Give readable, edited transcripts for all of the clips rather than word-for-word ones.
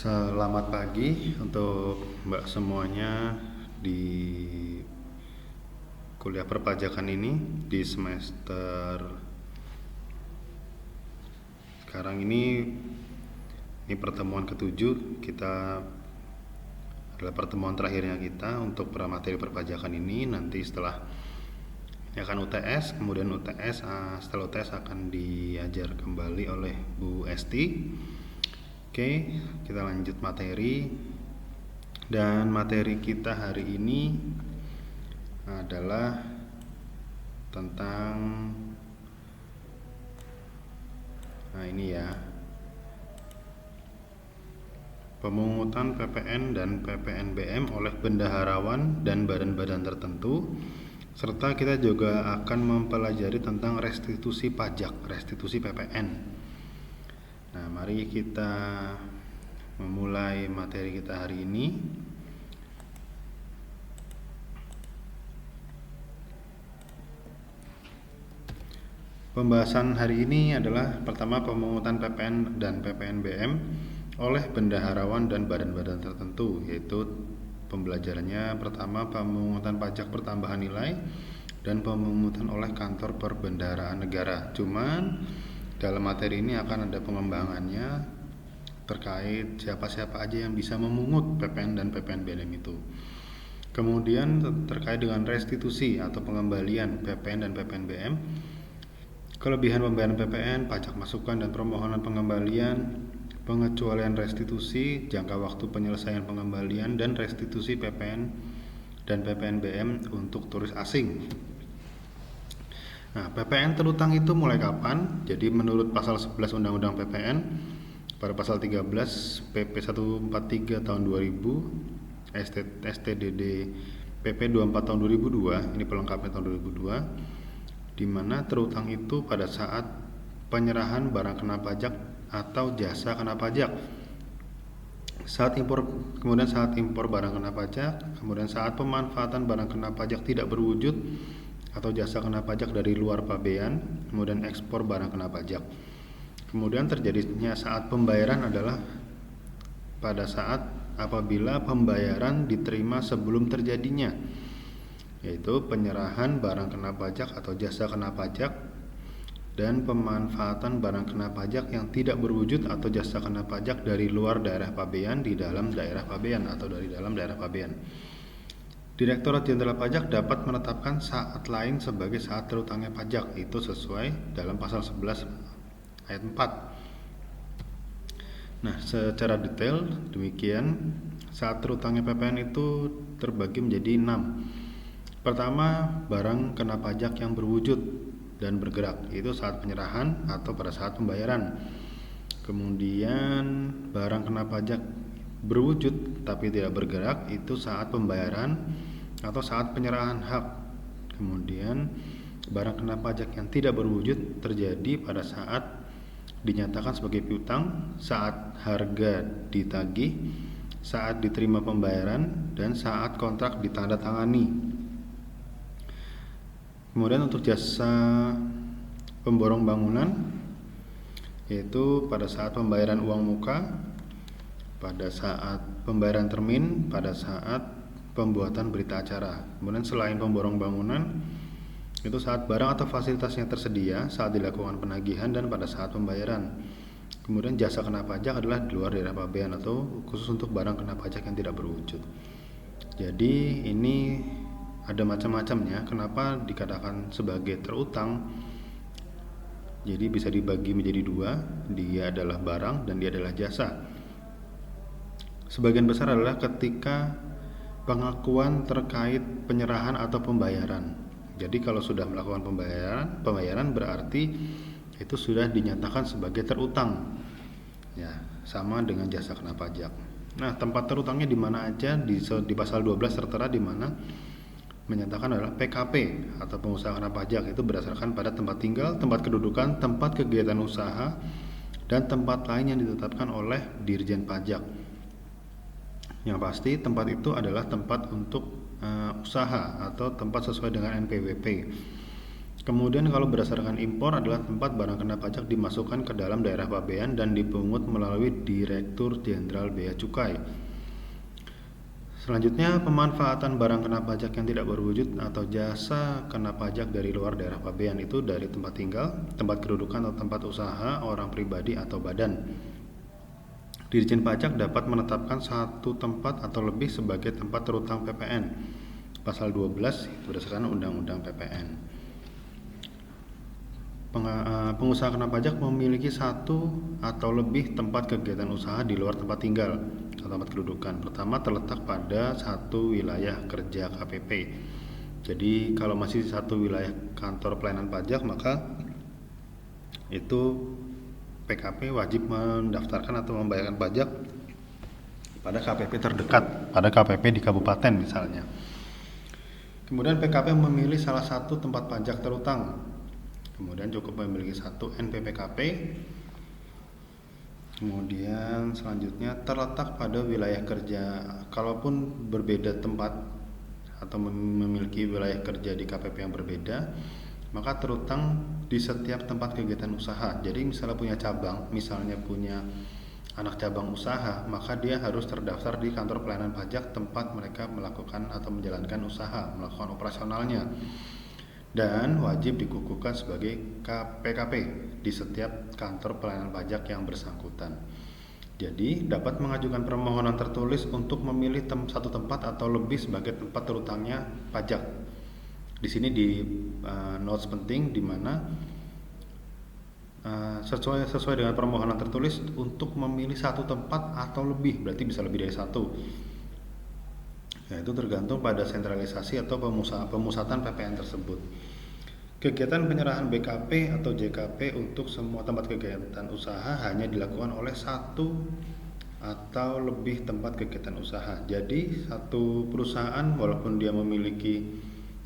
Selamat pagi untuk Mbak semuanya di kuliah perpajakan ini di semester sekarang ini pertemuan ketujuh. Kita adalah pertemuan terakhirnya kita untuk materi perpajakan ini. Nanti setelah ini akan UTS, kemudian setelah UTS akan diajar kembali oleh Bu Esti. Oke, kita lanjut materi. Dan materi kita hari ini adalah tentang pemungutan PPN dan PPNBM oleh bendaharawan dan badan-badan tertentu, serta kita juga akan mempelajari tentang restitusi pajak, restitusi PPN. Nah, mari kita memulai materi kita hari ini. Pembahasan hari ini adalah pertama pemungutan PPN dan PPNBM oleh bendaharawan dan badan-badan tertentu, yaitu pembelajarannya pertama pemungutan pajak pertambahan nilai dan pemungutan oleh kantor perbendaharaan negara. Cuman dalam materi ini akan ada pengembangannya terkait siapa-siapa aja yang bisa memungut PPN dan PPNBM itu. Kemudian terkait dengan restitusi atau pengembalian PPN dan PPNBM, kelebihan pembayaran PPN, pajak masukan dan permohonan pengembalian, pengecualian restitusi, jangka waktu penyelesaian pengembalian dan restitusi PPN dan PPNBM untuk turis asing. Nah, PPN terutang itu mulai kapan? Jadi menurut pasal 11 Undang-Undang PPN pada pasal 13 PP 143 tahun 2000, STDD PP 24 tahun 2002, ini pelengkapnya tahun 2002, di mana terutang itu pada saat penyerahan barang kena pajak atau jasa kena pajak, kemudian saat impor barang kena pajak, kemudian saat pemanfaatan barang kena pajak tidak berwujud atau jasa kena pajak dari luar pabean, kemudian ekspor barang kena pajak. Kemudian terjadinya saat pembayaran adalah pada saat apabila pembayaran diterima sebelum terjadinya, yaitu penyerahan barang kena pajak atau jasa kena pajak dan pemanfaatan barang kena pajak yang tidak berwujud atau jasa kena pajak dari luar daerah pabean di dalam daerah pabean atau dari dalam daerah pabean. Direktorat Jenderal Pajak dapat menetapkan saat lain sebagai saat terutangnya pajak, itu sesuai dalam pasal 11 ayat 4. Nah, secara detail demikian, saat terutangnya PPN itu terbagi menjadi 6. Pertama, barang kena pajak yang berwujud dan bergerak, itu saat penyerahan atau pada saat pembayaran. Kemudian barang kena pajak berwujud tapi tidak bergerak, itu saat pembayaran atau saat penyerahan hak. Kemudian barang kena pajak yang tidak berwujud terjadi pada saat dinyatakan sebagai piutang, saat harga ditagih, saat diterima pembayaran, dan saat kontrak ditandatangani. Kemudian untuk jasa pemborong bangunan, yaitu pada saat pembayaran uang muka, pada saat pembayaran termin, pada saat pembuatan berita acara. Kemudian selain pemborong bangunan, itu saat barang atau fasilitasnya tersedia, saat dilakukan penagihan, dan pada saat pembayaran. Kemudian jasa kena pajak adalah di luar daerah pabean atau khusus untuk barang kena pajak yang tidak berwujud. Jadi ini ada macam-macamnya. Kenapa dikatakan sebagai terutang? Jadi bisa dibagi menjadi dua, dia adalah barang dan dia adalah jasa. Sebagian besar adalah ketika pengakuan terkait penyerahan atau pembayaran. Jadi kalau sudah melakukan pembayaran berarti itu sudah dinyatakan sebagai terutang. Ya, sama dengan jasa kena pajak. Nah, tempat terutangnya di mana aja? Di pasal 12 tertera di mana menyatakan adalah PKP atau pengusaha kena pajak, itu berdasarkan pada tempat tinggal, tempat kedudukan, tempat kegiatan usaha, dan tempat lain yang ditetapkan oleh Dirjen Pajak. Yang pasti tempat itu adalah tempat untuk usaha atau tempat sesuai dengan NPWP. Kemudian kalau berdasarkan impor adalah tempat barang kena pajak dimasukkan ke dalam daerah pabean dan dipungut melalui Direktur Jenderal Bea Cukai. Selanjutnya, pemanfaatan barang kena pajak yang tidak berwujud atau jasa kena pajak dari luar daerah pabean itu dari tempat tinggal, tempat kedudukan atau tempat usaha orang pribadi atau badan. Dirjen Pajak dapat menetapkan satu tempat atau lebih sebagai tempat terutang PPN. Pasal 12 berdasarkan Undang-Undang PPN. Pengusaha kena pajak memiliki satu atau lebih tempat kegiatan usaha di luar tempat tinggal atau tempat kedudukan. Pertama, terletak pada satu wilayah kerja KPP. Jadi kalau masih satu wilayah kantor pelayanan pajak, maka itu PKP wajib mendaftarkan atau membayarkan pajak pada KPP terdekat, pada KPP di kabupaten misalnya. Kemudian PKP memilih salah satu tempat pajak terutang. Kemudian cukup memiliki satu NPPKP. Kemudian selanjutnya terletak pada wilayah kerja. Kalaupun berbeda tempat atau memiliki wilayah kerja di KPP yang berbeda, maka terutang di setiap tempat kegiatan usaha. Jadi misalnya punya cabang, misalnya punya anak cabang usaha, maka dia harus terdaftar di kantor pelayanan pajak tempat mereka melakukan atau menjalankan usaha, melakukan operasionalnya. Dan wajib dikukuhkan sebagai PKP di setiap kantor pelayanan pajak yang bersangkutan. Jadi dapat mengajukan permohonan tertulis untuk memilih satu tempat atau lebih sebagai tempat terutangnya pajak. Di sini di notes penting di mana sesuai dengan permohonan tertulis untuk memilih satu tempat atau lebih, berarti bisa lebih dari satu. Ya, itu tergantung pada sentralisasi atau pemusatan PPN tersebut. Kegiatan penyerahan BKP atau JKP untuk semua tempat kegiatan usaha hanya dilakukan oleh satu atau lebih tempat kegiatan usaha. Jadi satu perusahaan walaupun dia memiliki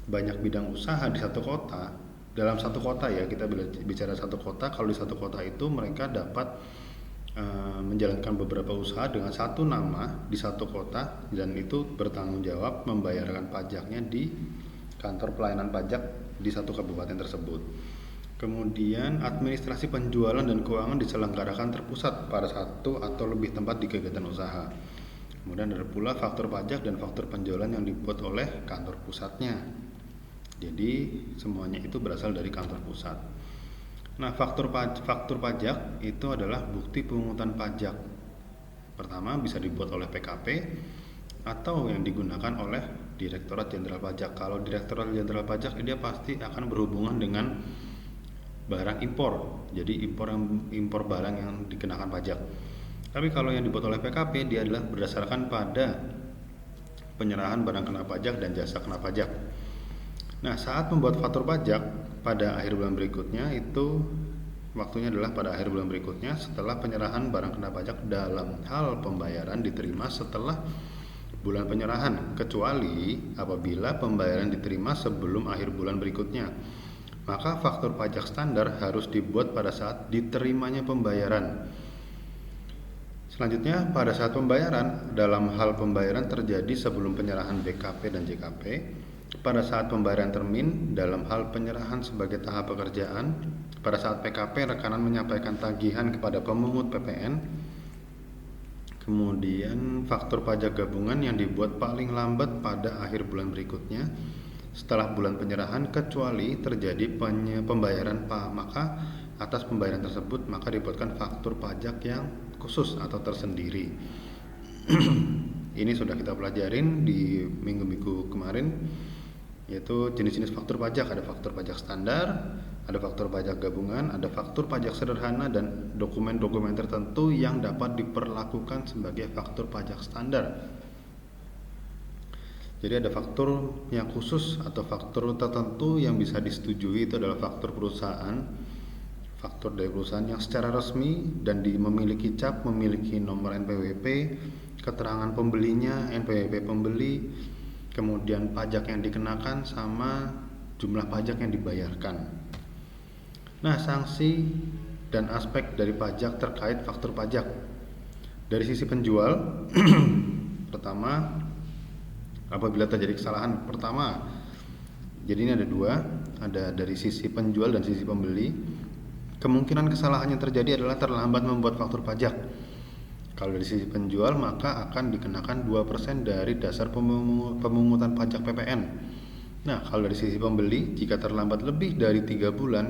banyak bidang usaha di satu kota, dalam satu kota ya, kita bicara satu kota, kalau di satu kota itu mereka dapat menjalankan beberapa usaha dengan satu nama di satu kota, dan itu bertanggung jawab membayarkan pajaknya di kantor pelayanan pajak di satu kabupaten tersebut. Kemudian administrasi penjualan dan keuangan diselenggarakan terpusat pada satu atau lebih tempat di kegiatan usaha. Kemudian ada pula faktur pajak dan faktur penjualan yang dibuat oleh kantor pusatnya. Jadi semuanya itu berasal dari kantor pusat. Nah, faktur pajak itu adalah bukti pemungutan pajak. Pertama, bisa dibuat oleh PKP atau yang digunakan oleh Direktorat Jenderal Pajak. Kalau Direktorat Jenderal Pajak dia pasti akan berhubungan dengan barang impor. Jadi impor barang yang dikenakan pajak. Tapi kalau yang dibuat oleh PKP dia adalah berdasarkan pada penyerahan barang kena pajak dan jasa kena pajak. Nah, saat membuat faktur pajak pada akhir bulan berikutnya itu waktunya adalah pada akhir bulan berikutnya setelah penyerahan barang kena pajak dalam hal pembayaran diterima setelah bulan penyerahan, kecuali apabila pembayaran diterima sebelum akhir bulan berikutnya. Maka faktur pajak standar harus dibuat pada saat diterimanya pembayaran. Selanjutnya, pada saat pembayaran, dalam hal pembayaran terjadi sebelum penyerahan BKP dan JKP. Pada saat pembayaran termin, dalam hal penyerahan sebagai tahap pekerjaan. Pada saat PKP, rekanan menyampaikan tagihan kepada pemungut PPN. Kemudian faktur pajak gabungan yang dibuat paling lambat pada akhir bulan berikutnya setelah bulan penyerahan, kecuali terjadi pembayaran maka atas pembayaran tersebut maka dibuatkan faktur pajak yang khusus atau tersendiri. Ini sudah kita pelajarin di minggu-minggu kemarin, yaitu jenis-jenis faktur pajak. Ada faktur pajak standar, ada faktur pajak gabungan, ada faktur pajak sederhana, dan dokumen-dokumen tertentu yang dapat diperlakukan sebagai faktur pajak standar. Jadi ada faktur yang khusus atau faktur tertentu yang bisa disetujui, itu adalah faktur perusahaan, faktur dari perusahaan yang secara resmi dan memiliki cap, memiliki nomor NPWP, keterangan pembelinya, NPWP pembeli, kemudian pajak yang dikenakan sama jumlah pajak yang dibayarkan. Nah, sanksi dan aspek dari pajak terkait faktur pajak. Dari sisi penjual, pertama, apabila terjadi kesalahan, pertama Jadi ini ada dua, ada dari sisi penjual dan sisi pembeli. Kemungkinan kesalahan yang terjadi adalah terlambat membuat faktur pajak. Kalau dari sisi penjual maka akan dikenakan 2% dari dasar pemungutan pajak PPN. Nah, kalau dari sisi pembeli, jika terlambat lebih dari 3 bulan,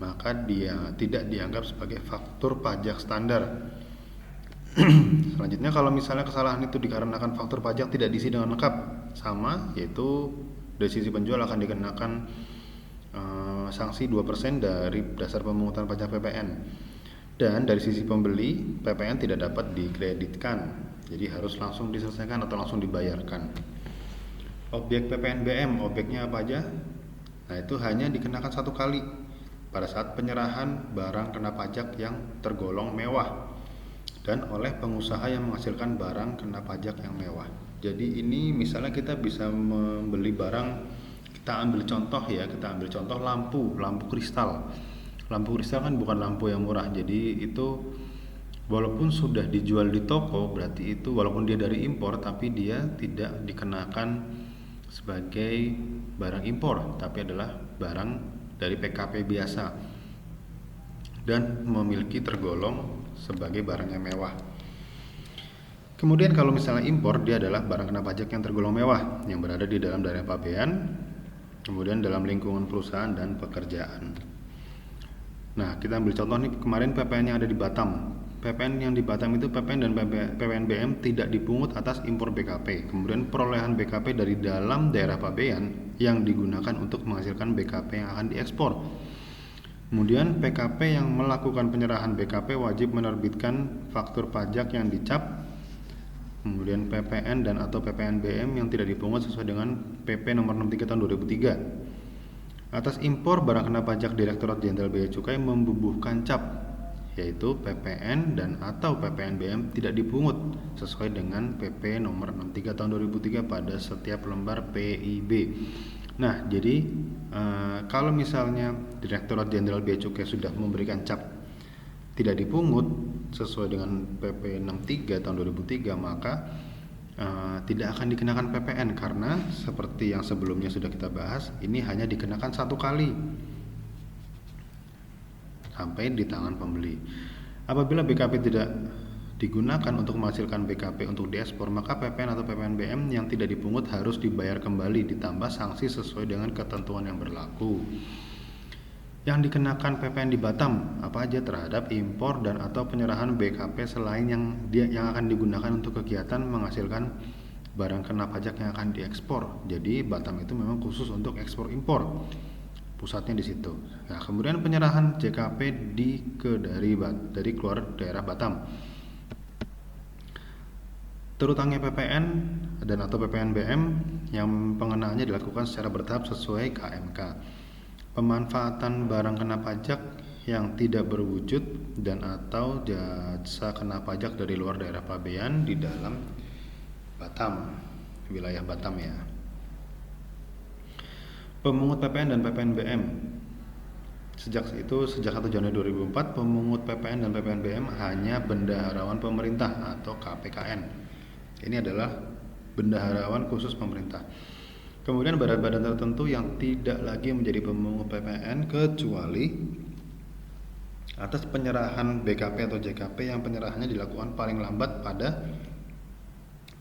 maka dia tidak dianggap sebagai faktur pajak standar. Selanjutnya, kalau misalnya kesalahan itu dikarenakan faktur pajak tidak diisi dengan lengkap, sama, yaitu dari sisi penjual akan dikenakan sanksi 2% dari dasar pemungutan pajak PPN. Dan dari sisi pembeli, PPN tidak dapat dikreditkan, jadi harus langsung diselesaikan atau langsung dibayarkan. Objek PPNBM, objeknya apa aja? Nah, itu hanya dikenakan satu kali pada saat penyerahan barang kena pajak yang tergolong mewah dan oleh pengusaha yang menghasilkan barang kena pajak yang mewah. Jadi ini misalnya kita bisa membeli barang, kita ambil contoh lampu kristal. Lampu kristal kan bukan lampu yang murah, jadi itu walaupun sudah dijual di toko, berarti itu walaupun dia dari impor, tapi dia tidak dikenakan sebagai barang impor, tapi adalah barang dari PKP biasa dan memiliki tergolong sebagai barang yang mewah. Kemudian kalau misalnya impor, dia adalah barang kena pajak yang tergolong mewah yang berada di dalam daerah pabean, kemudian dalam lingkungan perusahaan dan pekerjaan. Nah, kita ambil contoh nih, kemarin PPN yang ada di Batam. PPN yang di Batam itu PPN dan PPNBM tidak dipungut atas impor BKP. Kemudian perolehan BKP dari dalam daerah pabean yang digunakan untuk menghasilkan BKP yang akan diekspor. Kemudian PKP yang melakukan penyerahan BKP wajib menerbitkan faktur pajak yang dicap. Kemudian PPN dan atau PPNBM yang tidak dipungut sesuai dengan PP nomor 63 tahun 2003. Atas impor barang kena pajak, Direktorat Jenderal Bea Cukai membubuhkan cap, yaitu PPN dan atau PPNBM tidak dipungut sesuai dengan PP nomor 63 tahun 2003 pada setiap lembar PIB. Nah, jadi kalau misalnya Direktorat Jenderal Bea Cukai sudah memberikan cap tidak dipungut sesuai dengan PP 63 tahun 2003, maka tidak akan dikenakan PPN karena seperti yang sebelumnya sudah kita bahas, ini hanya dikenakan satu kali sampai di tangan pembeli. Apabila BKP tidak digunakan untuk menghasilkan BKP untuk diekspor, maka PPN atau PPNBM yang tidak dipungut harus dibayar kembali ditambah sanksi sesuai dengan ketentuan yang berlaku. Yang dikenakan PPN di Batam apa aja terhadap impor dan atau penyerahan BKP selain yang akan digunakan untuk kegiatan menghasilkan barang kena pajak yang akan diekspor. Jadi Batam itu memang khusus untuk ekspor impor, pusatnya di situ. Nah, kemudian penyerahan JKP dari keluar daerah Batam. Terutangnya PPN dan atau PPNBM yang pengenaannya dilakukan secara bertahap sesuai KMK. Pemanfaatan barang kena pajak yang tidak berwujud dan atau jasa kena pajak dari luar daerah pabean di dalam Batam, wilayah Batam ya. Pemungut PPN dan PPNBM. Sejak 1 Januari 2004, pemungut PPN dan PPNBM hanya bendaharawan pemerintah atau KPKN. Ini adalah bendaharawan khusus pemerintah. Kemudian badan-badan tertentu yang tidak lagi menjadi pemungut PPN kecuali atas penyerahan BKP atau JKP yang penyerahannya dilakukan paling lambat pada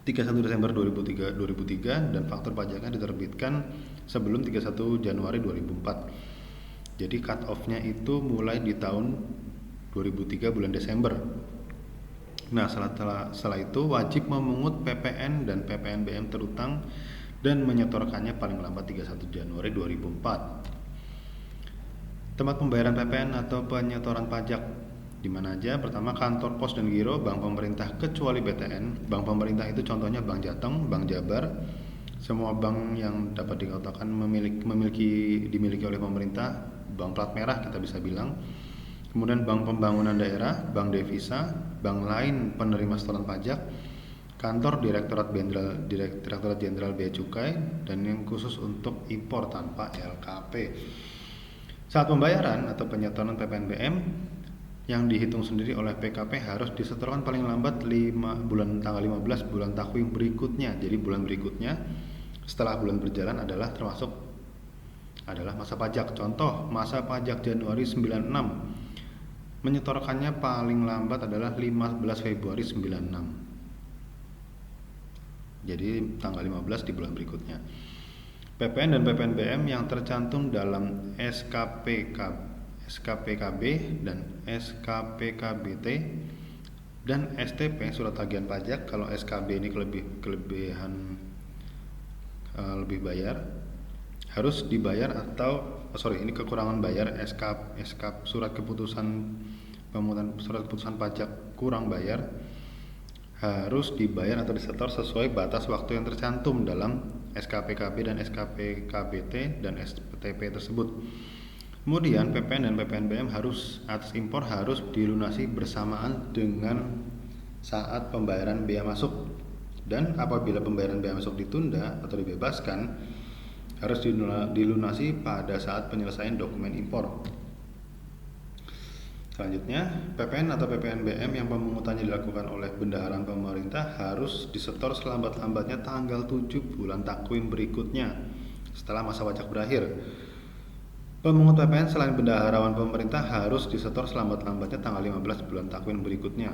31 Desember 2003 dan faktur pajaknya diterbitkan sebelum 31 Januari 2004. Jadi cut off-nya itu mulai di tahun 2003 bulan Desember. Nah, setelah itu wajib memungut PPN dan PPNBM terutang dan menyetorkannya paling lambat 31 Januari 2004. Tempat pembayaran PPN atau penyetoran pajak di mana aja? Pertama, kantor pos dan giro bank pemerintah kecuali BTN. Bank pemerintah itu contohnya Bank Jateng, Bank Jabar. Semua bank yang dapat dikatakan dimiliki oleh pemerintah, bank plat merah kita bisa bilang. Kemudian bank pembangunan daerah, bank devisa, bank lain penerima setoran pajak, kantor Direktorat Jenderal Bea Cukai, dan yang khusus untuk impor tanpa LKP. Saat pembayaran atau penyetoran PPNBM yang dihitung sendiri oleh PKP harus disetorkan paling lambat tanggal 15 bulan takwim berikutnya. Jadi bulan berikutnya setelah bulan berjalan adalah termasuk adalah masa pajak. Contoh, masa pajak Januari 96, menyetorkannya paling lambat adalah 15 Februari 96. Jadi tanggal 15 di bulan berikutnya. PPN dan PPNBM yang tercantum dalam SKPKB dan SKPKBT dan STP surat tagihan pajak. Kalau SKB ini kelebihan lebih bayar, harus dibayar atau ini kekurangan bayar. Surat keputusan pajak kurang bayar harus dibayar atau disetor sesuai batas waktu yang tercantum dalam SKPKB dan SKPKBT dan STP tersebut. Kemudian PPN dan PPNBM atas impor harus dilunasi bersamaan dengan saat pembayaran biaya masuk, dan apabila pembayaran biaya masuk ditunda atau dibebaskan harus dilunasi pada saat penyelesaian dokumen impor. Selanjutnya, PPN atau PPNBM yang pemungutannya dilakukan oleh bendaharaan pemerintah harus disetor selambat-lambatnya tanggal 7 bulan takwim berikutnya setelah masa pajak berakhir. Pemungut PPN selain bendaharawan pemerintah harus disetor selambat-lambatnya tanggal 15 bulan takwim berikutnya.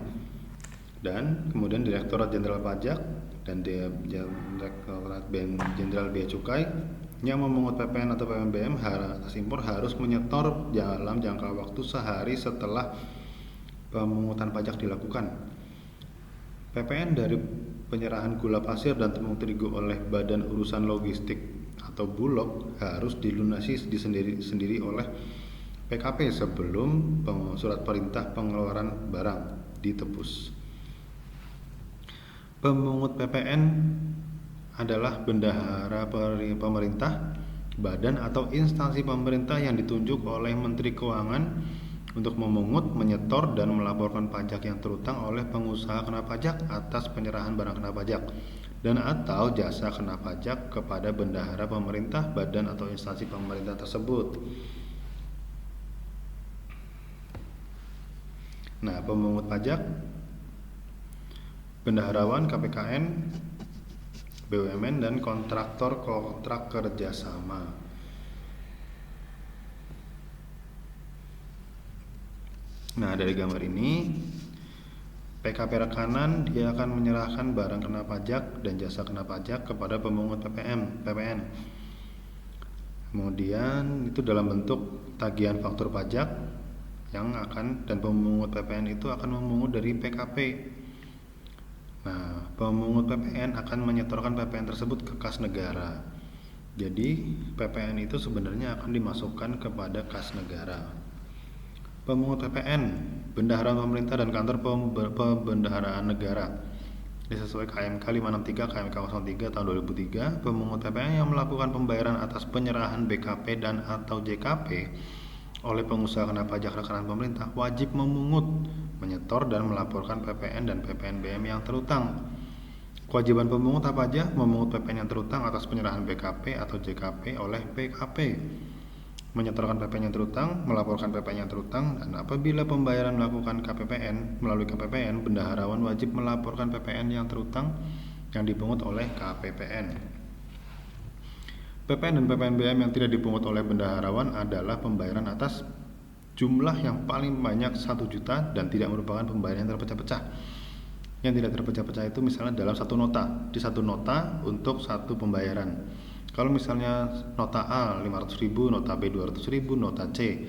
Dan kemudian Direktorat Jenderal Pajak dan Direktorat Jenderal Bea Cukai yang memungut PPN atau PPNBM atas impor harus menyetor dalam jangka waktu sehari setelah pemungutan pajak dilakukan. PPN dari penyerahan gula pasir dan tepung terigu oleh Badan Urusan Logistik atau Bulog harus dilunasi sendiri oleh PKP sebelum surat perintah pengeluaran barang ditebus. Pemungut PPN adalah bendahara pemerintah, badan atau instansi pemerintah yang ditunjuk oleh Menteri Keuangan untuk memungut, menyetor, dan melaporkan pajak yang terutang oleh pengusaha kena pajak atas penyerahan barang kena pajak dan atau jasa kena pajak kepada bendahara pemerintah, badan atau instansi pemerintah tersebut. Nah, pemungut pajak, bendaharawan KPKN, BUMN, dan kontraktor kontrak kerjasama. Nah, dari gambar ini PKP rekanan dia akan menyerahkan barang kena pajak dan jasa kena pajak kepada pemungut PPN. Kemudian itu dalam bentuk tagihan faktur pajak dan pemungut PPN itu akan memungut dari PKP. Nah, pemungut PPN akan menyetorkan PPN tersebut ke kas negara. Jadi, PPN itu sebenarnya akan dimasukkan kepada kas negara. Pemungut PPN, bendaharaan pemerintah dan kantor pembendaharaan negara. Sesuai KMK 563 KMK 03 tahun 2003, pemungut PPN yang melakukan pembayaran atas penyerahan BKP dan atau JKP oleh pengusaha kena pajak rekanan pemerintah wajib memungut, menyetor, dan melaporkan PPN dan PPNBM yang terutang. Kewajiban pemungut apa aja? Memungut PPN yang terutang atas penyerahan BKP atau JKP oleh PKP, menyetorkan PPN yang terutang, melaporkan PPN yang terutang, dan apabila pembayaran melakukan KPPN melalui KPPN, bendaharawan wajib melaporkan PPN yang terutang yang dipungut oleh KPPN. PPN dan PPNBM yang tidak dipungut oleh bendaharawan adalah pembayaran atas jumlah yang paling banyak 1 juta dan tidak merupakan pembayaran yang terpecah-pecah. Yang tidak terpecah-pecah itu misalnya dalam satu nota, di satu nota untuk satu pembayaran. Kalau misalnya nota A 500.000, nota B 200.000, nota C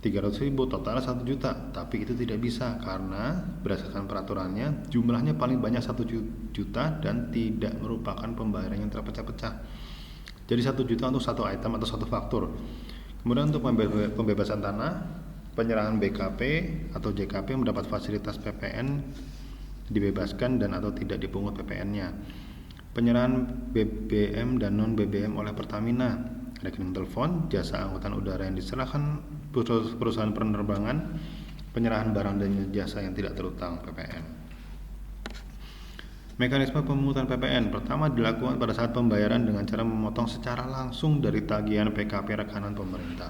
300.000, totalnya 1 juta. Tapi itu tidak bisa karena berdasarkan peraturannya jumlahnya paling banyak 1 juta dan tidak merupakan pembayaran yang terpecah-pecah. Jadi 1 juta untuk satu item atau satu faktur. Kemudian untuk pembebasan tanah, penyerahan BKP atau JKP mendapat fasilitas PPN dibebaskan dan atau tidak dipungut PPN-nya. Penyerahan BBM dan non BBM oleh Pertamina, rekening telepon, jasa angkutan udara yang diserahkan perusahaan penerbangan, penyerahan barang dan jasa yang tidak terutang PPN. Mekanisme pemungutan PPN pertama dilakukan pada saat pembayaran dengan cara memotong secara langsung dari tagihan PKP rekanan pemerintah.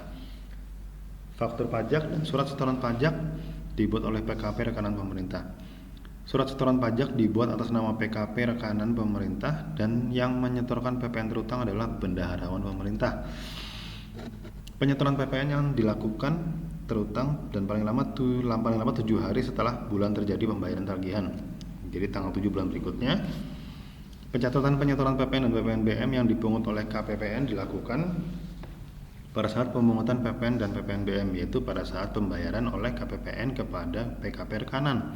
Faktur pajak dan surat setoran pajak dibuat oleh PKP rekanan pemerintah. Surat setoran pajak dibuat atas nama PKP rekanan pemerintah dan yang menyetorkan PPN terutang adalah bendaharawan pemerintah. Penyetoran PPN yang dilakukan terutang dan paling lama 7 hari setelah bulan terjadi pembayaran tagihan. Jadi tanggal 7 bulan berikutnya. Penyetoran PPN dan PPNBM yang dipungut oleh KPPN dilakukan pada saat pemungutan PPN dan PPNBM, yaitu pada saat pembayaran oleh KPPN kepada PKP rekanan.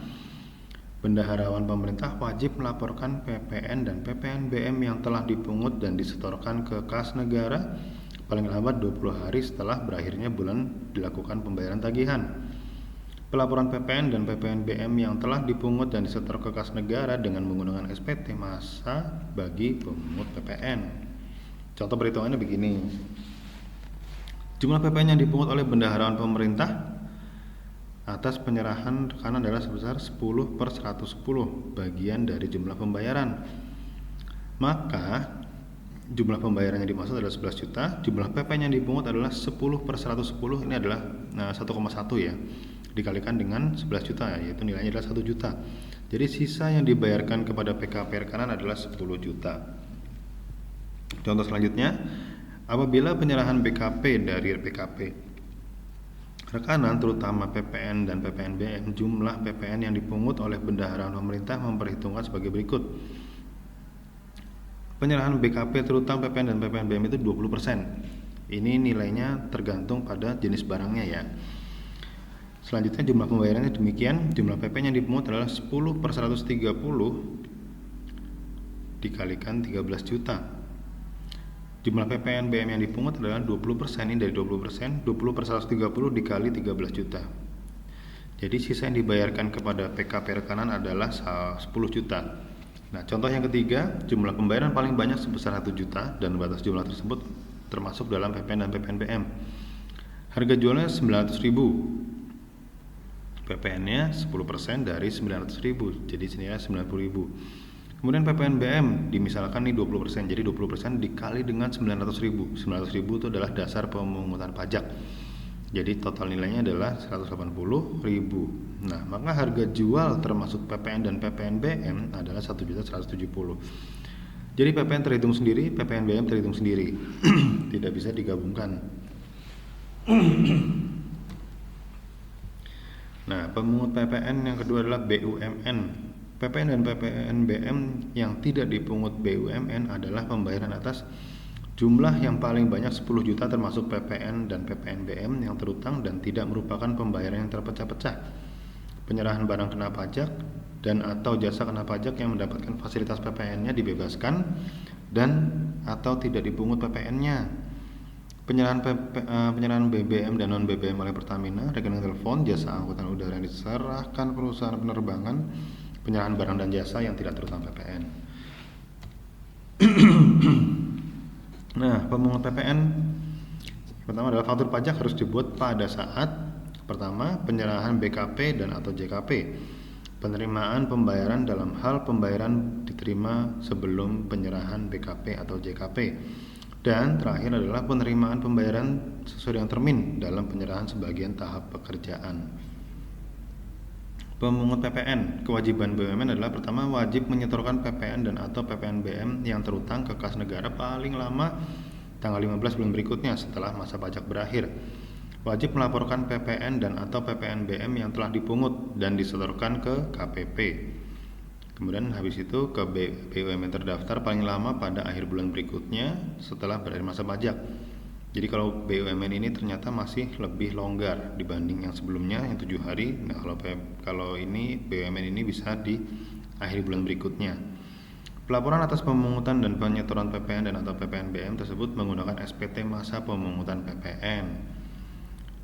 Bendaharawan pemerintah wajib melaporkan PPN dan PPNBM yang telah dipungut dan disetorkan ke kas negara paling lambat 20 hari setelah berakhirnya bulan dilakukan pembayaran tagihan. Pelaporan PPN dan PPNBM yang telah dipungut dan disetor ke kas negara dengan menggunakan SPT masa bagi pemungut PPN. Contoh perhitungannya begini. Jumlah PPN yang dipungut oleh bendaharawan pemerintah atas penyerahan rekanan adalah sebesar 10/110 bagian dari jumlah pembayaran. Maka jumlah pembayaran yang dimaksud adalah 11 juta, jumlah PPN yang dipungut adalah 10/110, ini adalah 1,1 ya, dikalikan dengan 11 juta, yaitu nilainya adalah 1 juta. Jadi sisa yang dibayarkan kepada PKP rekanan adalah 10 juta. Contoh selanjutnya, apabila penyerahan BKP dari PKP rekanan terutama PPN dan PPNBM, jumlah PPN yang dipungut oleh bendaharawan pemerintah memperhitungkan sebagai berikut. Penyerahan BKP terutama PPN dan PPNBM itu 20%. Ini nilainya tergantung pada jenis barangnya ya. Selanjutnya jumlah pembayarannya demikian. Jumlah PPN yang dipungut adalah 10/130 dikalikan 13 juta. Jumlah PPNBM yang dipungut adalah 20%, ini dari 20%, 20/130 dikali 13 juta. Jadi sisa yang dibayarkan kepada PKP rekanan adalah 10 juta. Nah, contoh yang ketiga, jumlah pembayaran paling banyak sebesar 1 juta dan batas jumlah tersebut termasuk dalam PPN dan PPNBM. Harga jualnya 900.000. PPN-nya 10% dari 900.000, jadi senilai 90.000. Kemudian PPNBM dimisalkan nih 20%, jadi 20% dikali dengan 900.000. 900.000 itu adalah dasar pemungutan pajak. Jadi total nilainya adalah 180.000. Nah, maka harga jual termasuk PPN dan PPNBM adalah 1.170.000. Jadi PPN terhitung sendiri, PPNBM terhitung sendiri. Tidak bisa digabungkan. Nah, pemungut PPN yang kedua adalah BUMN. PPN dan PPNBM yang tidak dipungut BUMN adalah pembayaran atas jumlah yang paling banyak 10 juta termasuk PPN dan PPNBM yang terutang dan tidak merupakan pembayaran yang terpecah-pecah. Penyerahan barang kena pajak dan atau jasa kena pajak yang mendapatkan fasilitas PPN-nya dibebaskan dan atau tidak dipungut PPN-nya. Penyerahan BBM dan non BBM oleh Pertamina, rekening telepon, jasa angkutan udara yang diserahkan perusahaan penerbangan, penyerahan barang dan jasa yang tidak terutang PPN. Nah, pemungut PPN pertama adalah faktur pajak harus dibuat pada saat pertama penyerahan BKP dan atau JKP, penerimaan pembayaran dalam hal pembayaran diterima sebelum penyerahan BKP atau JKP, dan terakhir adalah penerimaan pembayaran sesuai dengan termin dalam penyerahan sebagian tahap pekerjaan. Pemungut PPN, kewajiban BUMN adalah pertama wajib menyetorkan PPN dan atau PPNBM yang terutang ke kas negara paling lama tanggal 15 bulan berikutnya setelah masa pajak berakhir. Wajib melaporkan PPN dan atau PPNBM yang telah dipungut dan disetorkan ke KPP. Kemudian habis itu ke BUMN terdaftar paling lama pada akhir bulan berikutnya setelah berakhir masa pajak. Jadi kalau BUMN ini ternyata masih lebih longgar dibanding yang sebelumnya yang 7 hari. Nah, kalau ini BUMN ini bisa di akhir bulan berikutnya. Pelaporan atas pemungutan dan penyetoran PPN dan atau PPNBM tersebut menggunakan SPT masa pemungutan PPN.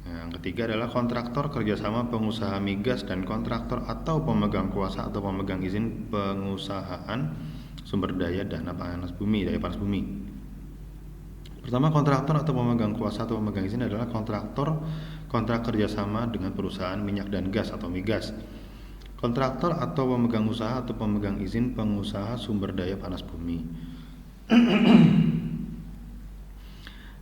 Yang ketiga adalah kontraktor kerjasama pengusaha migas dan kontraktor atau pemegang kuasa atau pemegang izin pengusahaan sumber daya dana panas bumi, daya panas bumi. Pertama, kontraktor atau pemegang kuasa atau pemegang izin adalah kontraktor kontrak kerjasama dengan perusahaan minyak dan gas atau migas. Kontraktor atau pemegang usaha atau pemegang izin pengusaha sumber daya panas bumi.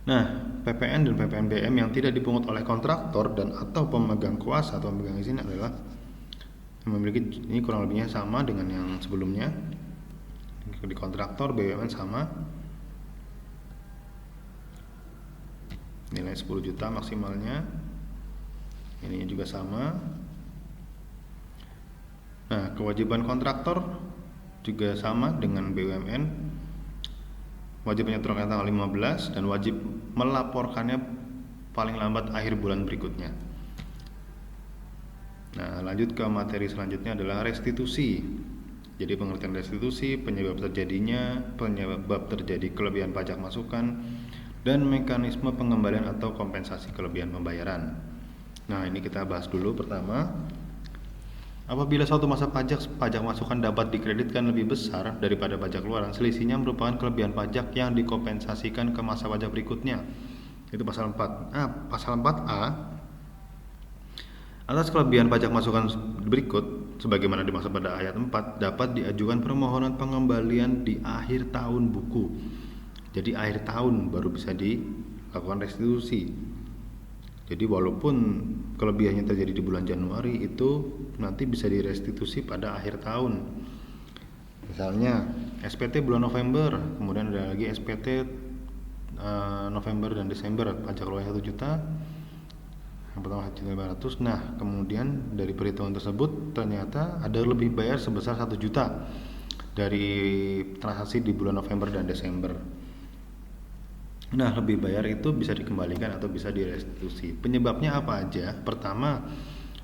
Nah, PPN dan PPNBM yang tidak dipungut oleh kontraktor dan atau pemegang kuasa atau pemegang izin adalah memiliki, ini kurang lebihnya sama dengan yang sebelumnya. Di kontraktor BUMN sama. nilai 10 juta maksimalnya. Ini juga sama. Nah, kewajiban kontraktor juga sama dengan BUMN. Wajib menyetorannya tanggal 15 dan wajib melaporkannya paling lambat akhir bulan berikutnya. Nah, lanjut ke materi selanjutnya adalah restitusi. Jadi pengertian restitusi, penyebab terjadi kelebihan pajak masukan, dan mekanisme pengembalian atau kompensasi kelebihan pembayaran. Nah, ini kita bahas dulu. Pertama, apabila suatu masa pajak masukan dapat dikreditkan lebih besar daripada pajak keluaran, selisihnya merupakan kelebihan pajak yang dikompensasikan ke masa pajak berikutnya. Itu pasal 4. Pasal 4A, atas kelebihan pajak masukan berikut sebagaimana dimaksud pada ayat 4 dapat diajukan permohonan pengembalian di akhir tahun buku. Jadi akhir tahun baru bisa dilakukan restitusi. Jadi walaupun kelebihannya terjadi di bulan Januari, itu nanti bisa direstitusi pada akhir tahun. Misalnya SPT bulan November, kemudian ada lagi SPT November dan Desember, pajak keluaran 1 juta, yang pertama 1.500. Nah, kemudian dari perhitungan tersebut ternyata ada lebih bayar sebesar 1 juta dari transaksi di bulan November dan Desember. Nah, lebih bayar itu bisa dikembalikan atau bisa direstitusi. Penyebabnya apa aja? Pertama,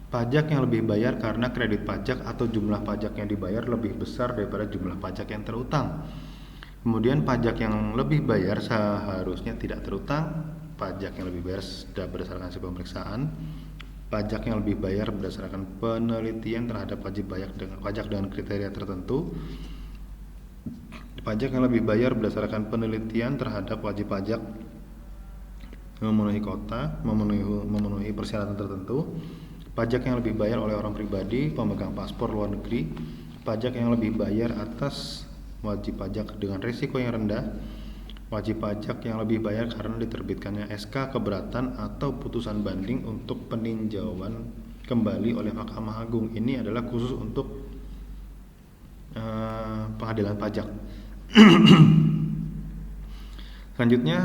pajak yang lebih bayar karena kredit pajak atau jumlah pajak yang dibayar lebih besar daripada jumlah pajak yang terutang. Kemudian pajak yang lebih bayar seharusnya tidak terutang. Pajak yang lebih bayar berdasarkan hasil pemeriksaan, pajak yang lebih bayar berdasarkan penelitian terhadap wajib pajak dengan kriteria tertentu, pajak yang lebih bayar berdasarkan penelitian terhadap wajib pajak memenuhi memenuhi persyaratan tertentu, pajak yang lebih bayar oleh orang pribadi, pemegang paspor luar negeri, pajak yang lebih bayar atas wajib pajak dengan risiko yang rendah, wajib pajak yang lebih bayar karena diterbitkannya SK keberatan atau putusan banding untuk peninjauan kembali oleh Mahkamah Agung. Ini adalah khusus untuk pengadilan pajak. Selanjutnya,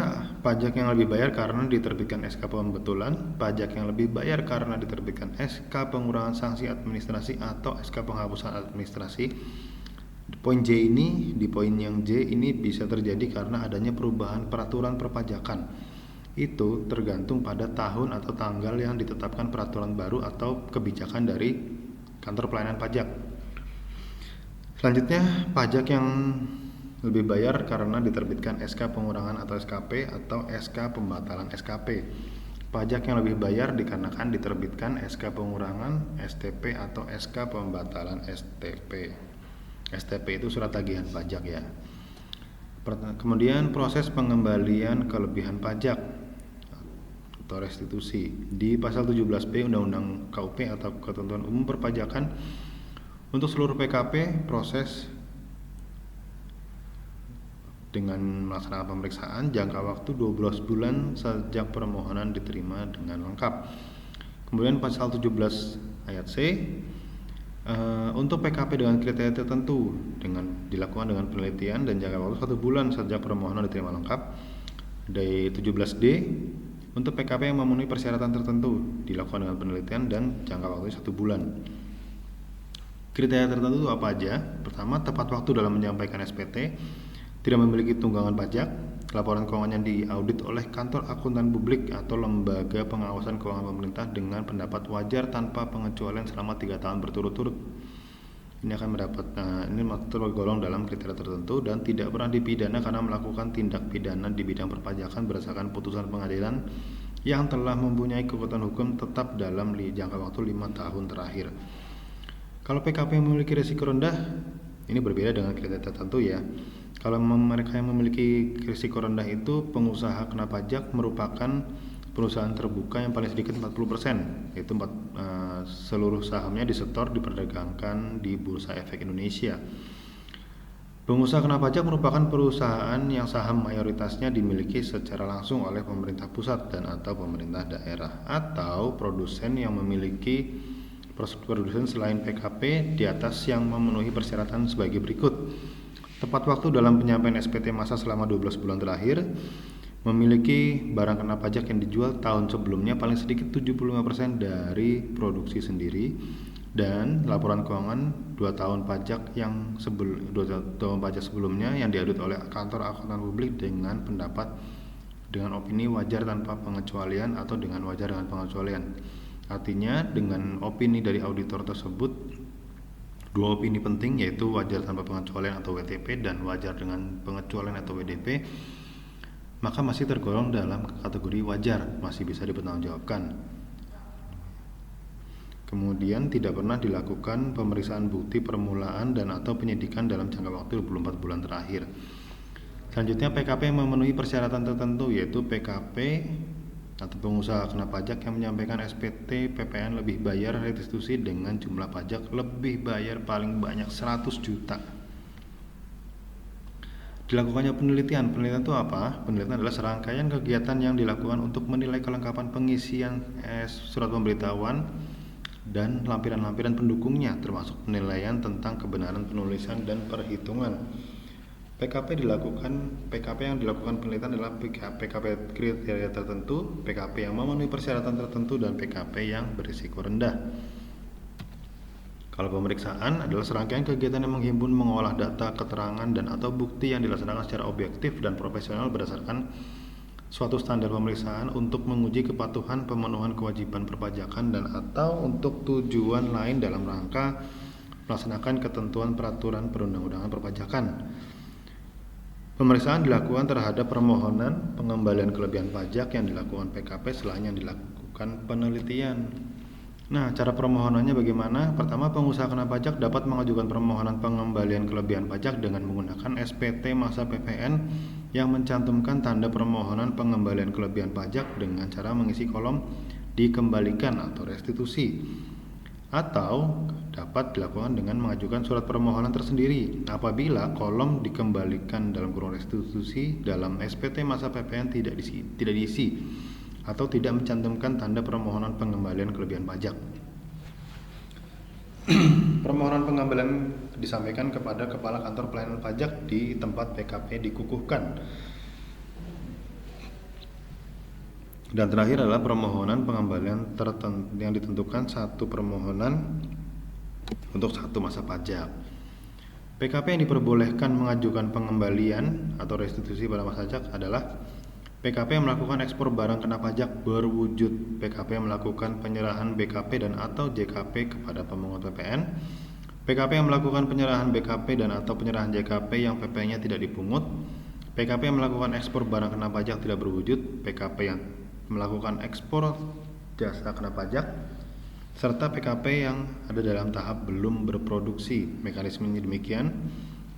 pajak yang lebih bayar karena diterbitkan SK pembetulan, pajak yang lebih bayar karena diterbitkan SK pengurangan sanksi administrasi atau SK penghapusan administrasi. Poin J ini, di poin yang J ini bisa terjadi karena adanya perubahan peraturan perpajakan. Itu tergantung pada tahun atau tanggal yang ditetapkan peraturan baru atau kebijakan dari kantor pelayanan pajak. Selanjutnya, pajak yang lebih bayar karena diterbitkan SK pengurangan atau SKP atau SK pembatalan SKP. Pajak yang lebih bayar dikarenakan diterbitkan SK pengurangan, STP atau SK pembatalan STP. STP itu surat tagihan pajak ya. Kemudian proses pengembalian kelebihan pajak atau restitusi. Di pasal 17B Undang-Undang KUP atau Ketentuan Umum Perpajakan, untuk seluruh PKP proses dengan melaksanakan pemeriksaan jangka waktu 12 bulan sejak permohonan diterima dengan lengkap. Kemudian pasal 17 ayat C, untuk PKP dengan kriteria tertentu dilakukan dengan penelitian dan jangka waktu 1 bulan sejak permohonan diterima lengkap. Dari 17D, untuk PKP yang memenuhi persyaratan tertentu dilakukan dengan penelitian dan jangka waktu 1 bulan. Kriteria tertentu itu apa aja? Pertama, tepat waktu dalam menyampaikan SPT, tidak memiliki tunggangan pajak, laporan keuangannya diaudit oleh kantor akuntan publik atau lembaga pengawasan keuangan pemerintah dengan pendapat wajar tanpa pengecualian selama 3 tahun berturut-turut. Ini akan ini tergolong dalam kriteria tertentu dan tidak pernah dipidana karena melakukan tindak pidana di bidang perpajakan berdasarkan putusan pengadilan yang telah mempunyai kekuatan hukum tetap dalam jangka waktu 5 tahun terakhir. Kalau PKP yang memiliki risiko rendah, ini berbeda dengan kriteria tertentu ya. Kalau mereka yang memiliki risiko rendah itu pengusaha kena pajak merupakan perusahaan terbuka yang paling sedikit 40%, yaitu seluruh sahamnya disetor diperdagangkan di Bursa Efek Indonesia. Pengusaha kena pajak merupakan perusahaan yang saham mayoritasnya dimiliki secara langsung oleh pemerintah pusat dan atau pemerintah daerah, atau produsen yang memiliki produsen selain PKP di atas yang memenuhi persyaratan sebagai berikut. Tepat waktu dalam penyampaian SPT masa selama 12 bulan terakhir, memiliki barang kena pajak yang dijual tahun sebelumnya paling sedikit 75% dari produksi sendiri, dan laporan keuangan 2 tahun pajak yang 2 tahun pajak sebelumnya yang diaudit oleh kantor akuntan publik dengan pendapat dengan opini wajar tanpa pengecualian atau dengan wajar dengan pengecualian. Artinya dengan opini dari auditor tersebut, 2 opini penting yaitu wajar tanpa pengecualian atau WTP dan wajar dengan pengecualian atau WDP, maka masih tergolong dalam kategori wajar, masih bisa dipertanggungjawabkan. Kemudian tidak pernah dilakukan pemeriksaan bukti permulaan dan atau penyidikan dalam jangka waktu 24 bulan terakhir. Selanjutnya PKP yang memenuhi persyaratan tertentu, yaitu PKP atau pengusaha kena pajak yang menyampaikan SPT PPN lebih bayar restitusi dengan jumlah pajak lebih bayar paling banyak 100 juta. Dilakukannya penelitian itu apa? Penelitian adalah serangkaian kegiatan yang dilakukan untuk menilai kelengkapan pengisian surat pemberitahuan dan lampiran-lampiran pendukungnya, termasuk penilaian tentang kebenaran penulisan dan perhitungan. PKP yang dilakukan penelitian adalah PKP kriteria tertentu, PKP yang memenuhi persyaratan tertentu, dan PKP yang berisiko rendah. Kalau pemeriksaan adalah serangkaian kegiatan yang menghimpun, mengolah data, keterangan, dan atau bukti yang dilaksanakan secara objektif dan profesional berdasarkan suatu standar pemeriksaan untuk menguji kepatuhan pemenuhan kewajiban perpajakan dan atau untuk tujuan lain dalam rangka melaksanakan ketentuan peraturan perundang-undangan perpajakan. Pemeriksaan dilakukan terhadap permohonan pengembalian kelebihan pajak yang dilakukan PKP selain yang dilakukan penelitian. Nah, cara permohonannya bagaimana? Pertama, pengusaha kena pajak dapat mengajukan permohonan pengembalian kelebihan pajak dengan menggunakan SPT masa PPN yang mencantumkan tanda permohonan pengembalian kelebihan pajak dengan cara mengisi kolom dikembalikan atau restitusi. Atau dapat dilakukan dengan mengajukan surat permohonan tersendiri apabila kolom dikembalikan dalam kurung restitusi dalam SPT masa PPN tidak diisi atau tidak mencantumkan tanda permohonan pengembalian kelebihan pajak. Permohonan pengembalian disampaikan kepada Kepala Kantor Pelayanan Pajak di tempat PKP dikukuhkan. Dan terakhir adalah permohonan pengembalian yang ditentukan satu permohonan untuk satu masa pajak. PKP yang diperbolehkan mengajukan pengembalian atau restitusi pada masa pajak adalah PKP yang melakukan ekspor barang kena pajak berwujud, PKP yang melakukan penyerahan BKP dan atau JKP kepada pemungut PPN, PKP yang melakukan penyerahan BKP dan atau penyerahan JKP yang PPN-nya tidak dipungut, PKP yang melakukan ekspor barang kena pajak tidak berwujud, PKP yang melakukan ekspor jasa kena pajak, serta PKP yang ada dalam tahap belum berproduksi. Mekanismenya demikian.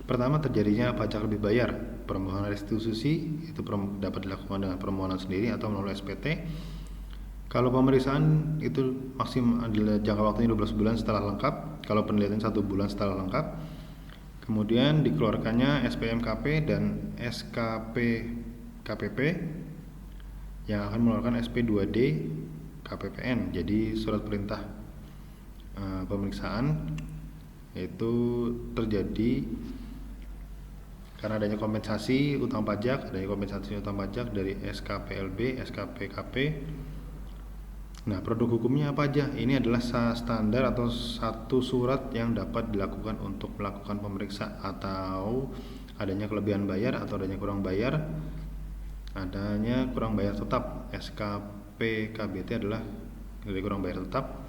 Pertama, terjadinya pajak lebih bayar. Permohonan restitusi itu dapat dilakukan dengan permohonan sendiri atau melalui SPT. Kalau pemeriksaan itu maksimal jangka waktunya 12 bulan setelah lengkap. Kalau penelitian 1 bulan setelah lengkap. Kemudian dikeluarkannya SPMKP dan SKP KPP yang akan mengeluarkan SP2D KPPN. Jadi surat perintah pemeriksaan itu terjadi karena adanya kompensasi utang pajak, dari SKPLB, SKPKP. Nah, produk hukumnya apa aja? Ini adalah standar atau satu surat yang dapat dilakukan untuk melakukan pemeriksaan atau adanya kelebihan bayar atau adanya kurang bayar. Adanya kurang bayar tetap, SKPKBT adalah dari kurang bayar tetap.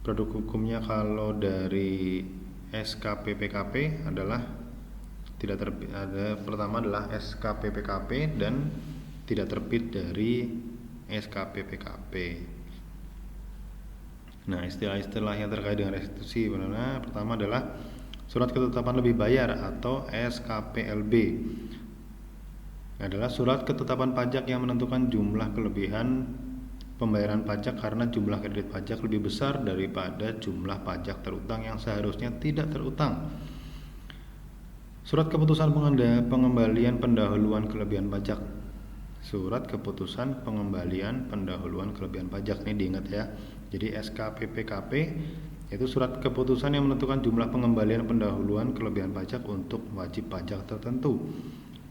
Produk hukumnya kalau dari SKPPKP adalah tidak terbit. Pertama adalah SKPPKP dan tidak terbit dari SKPPKP. Nah, istilah-istilah yang terkait dengan restitusi pertama adalah surat ketetapan lebih bayar atau SKPLB. Adalah surat ketetapan pajak yang menentukan jumlah kelebihan pembayaran pajak karena jumlah kredit pajak lebih besar daripada jumlah pajak terutang yang seharusnya tidak terutang. Surat keputusan pengembalian pendahuluan kelebihan pajak. Surat keputusan pengembalian pendahuluan kelebihan pajak, ini diingat ya. Jadi SKPPKP itu surat keputusan yang menentukan jumlah pengembalian pendahuluan kelebihan pajak untuk wajib pajak tertentu.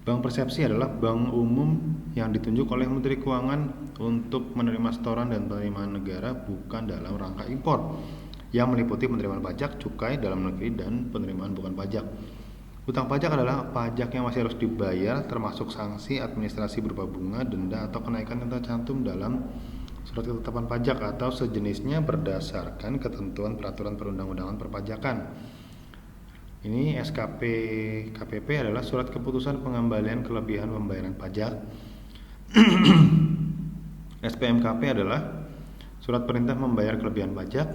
Bank persepsi adalah bank umum yang ditunjuk oleh Menteri Keuangan untuk menerima setoran dan penerimaan negara bukan dalam rangka impor, yang meliputi penerimaan pajak, cukai dalam negeri, dan penerimaan bukan pajak. Utang pajak adalah pajak yang masih harus dibayar, termasuk sanksi administrasi berupa bunga, denda, atau kenaikan yang tercantum dalam surat ketetapan pajak atau sejenisnya berdasarkan ketentuan peraturan perundang-undangan perpajakan. Ini SKP KPP adalah surat keputusan pengembalian kelebihan pembayaran pajak. SPMKP adalah surat perintah membayar kelebihan pajak.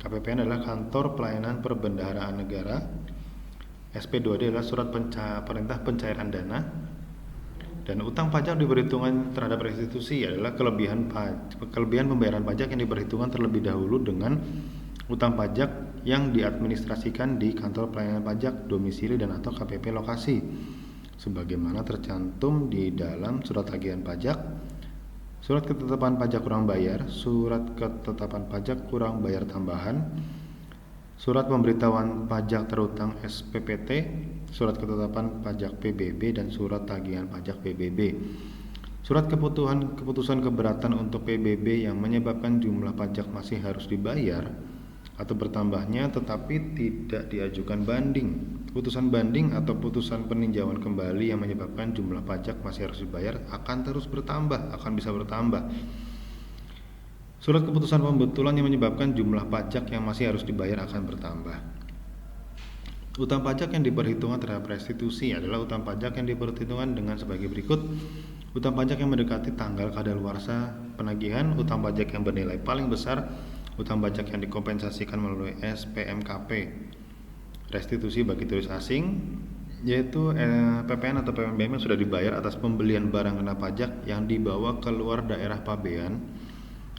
KPPN adalah kantor pelayanan perbendaharaan negara. SP2D adalah surat perintah pencairan dana. Dan utang pajak diperhitungkan terhadap restitusi adalah kelebihan pembayaran pajak yang diperhitungkan terlebih dahulu dengan utang pajak yang diadministrasikan di kantor pelayanan pajak domisili dan atau KPP lokasi, sebagaimana tercantum di dalam surat tagihan pajak, surat ketetapan pajak kurang bayar, surat ketetapan pajak kurang bayar tambahan, surat pemberitahuan pajak terutang SPPT, surat ketetapan pajak PBB, dan surat tagihan pajak PBB. Surat keputusan keberatan untuk PBB yang menyebabkan jumlah pajak masih harus dibayar atau bertambahnya tetapi tidak diajukan banding. Putusan banding atau putusan peninjauan kembali yang menyebabkan jumlah pajak masih harus dibayar akan terus bertambah, akan bisa bertambah. Surat keputusan pembetulan yang menyebabkan jumlah pajak yang masih harus dibayar akan bertambah. Utang pajak yang diperhitungkan terhadap restitusi adalah utang pajak yang diperhitungkan dengan sebagai berikut. Utang pajak yang mendekati tanggal kadaluarsa penagihan, utang pajak yang bernilai paling besar, utang pajak yang dikompensasikan melalui SPMKP. Restitusi bagi turis asing, yaitu PPN atau PPNBM yang sudah dibayar atas pembelian barang kena pajak yang dibawa ke luar daerah pabean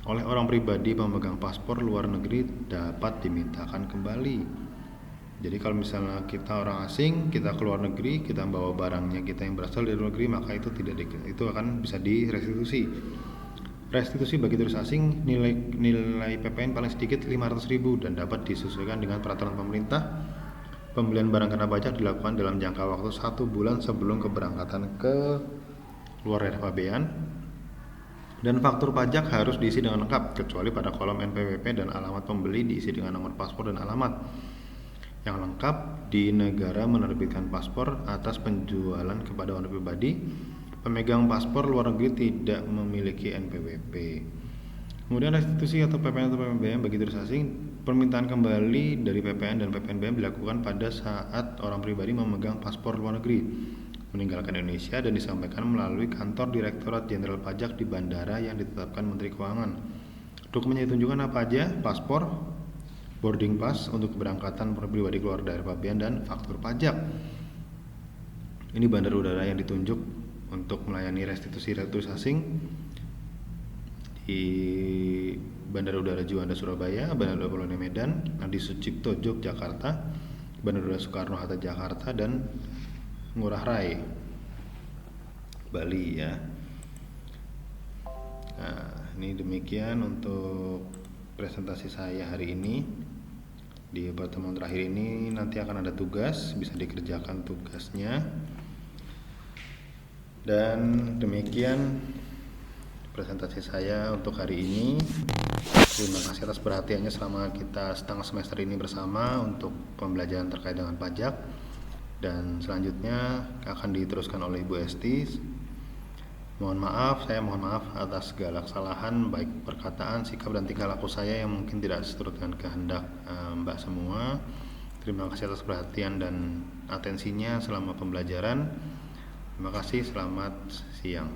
oleh orang pribadi pemegang paspor luar negeri dapat dimintakan kembali. Jadi kalau misalnya kita orang asing, kita keluar negeri, kita bawa barangnya kita yang berasal dari luar negeri, maka itu itu akan bisa direstitusi. Restitusi bagi turis asing nilai PPN paling sedikit 500.000 dan dapat disesuaikan dengan peraturan pemerintah. Pembelian barang kena pajak dilakukan dalam jangka waktu 1 bulan sebelum keberangkatan ke luar daerah pabean. Dan faktur pajak harus diisi dengan lengkap kecuali pada kolom NPWP dan alamat pembeli diisi dengan nomor paspor dan alamat yang lengkap di negara menerbitkan paspor atas penjualan kepada orang pribadi. Pemegang paspor luar negeri tidak memiliki NPWP. Kemudian restitusi atau PPN atau PPNBM bagi turis asing, permintaan kembali dari PPN dan PPNBM dilakukan pada saat orang pribadi memegang paspor luar negeri, meninggalkan Indonesia, dan disampaikan melalui kantor Direktorat Jenderal Pajak di bandara yang ditetapkan Menteri Keuangan. Dokumen yang ditunjukkan apa aja? Paspor, boarding pass untuk keberangkatan pribadi keluar daerah pabean, dan faktur pajak. Ini bandar udara yang ditunjuk untuk melayani restitusi turis asing di Bandara Udara Juanda Surabaya, Bandara Udara Polonia Medan, Adi Sucipto Yogyakarta, Bandara Udara Soekarno Hatta Jakarta, dan Ngurah Rai Bali ya. Nah, ini demikian untuk presentasi saya hari ini. Di pertemuan terakhir ini nanti akan ada tugas, bisa dikerjakan tugasnya. Dan demikian presentasi saya untuk hari ini. Terima kasih atas perhatiannya selama kita setengah semester ini bersama untuk pembelajaran terkait dengan pajak. Dan selanjutnya akan diteruskan oleh Ibu Esti. Saya mohon maaf atas segala kesalahan baik perkataan, sikap, dan tingkah laku saya yang mungkin tidak seturut dengan kehendak Mbak semua. Terima kasih atas perhatian dan atensinya selama pembelajaran. Terima kasih, selamat siang.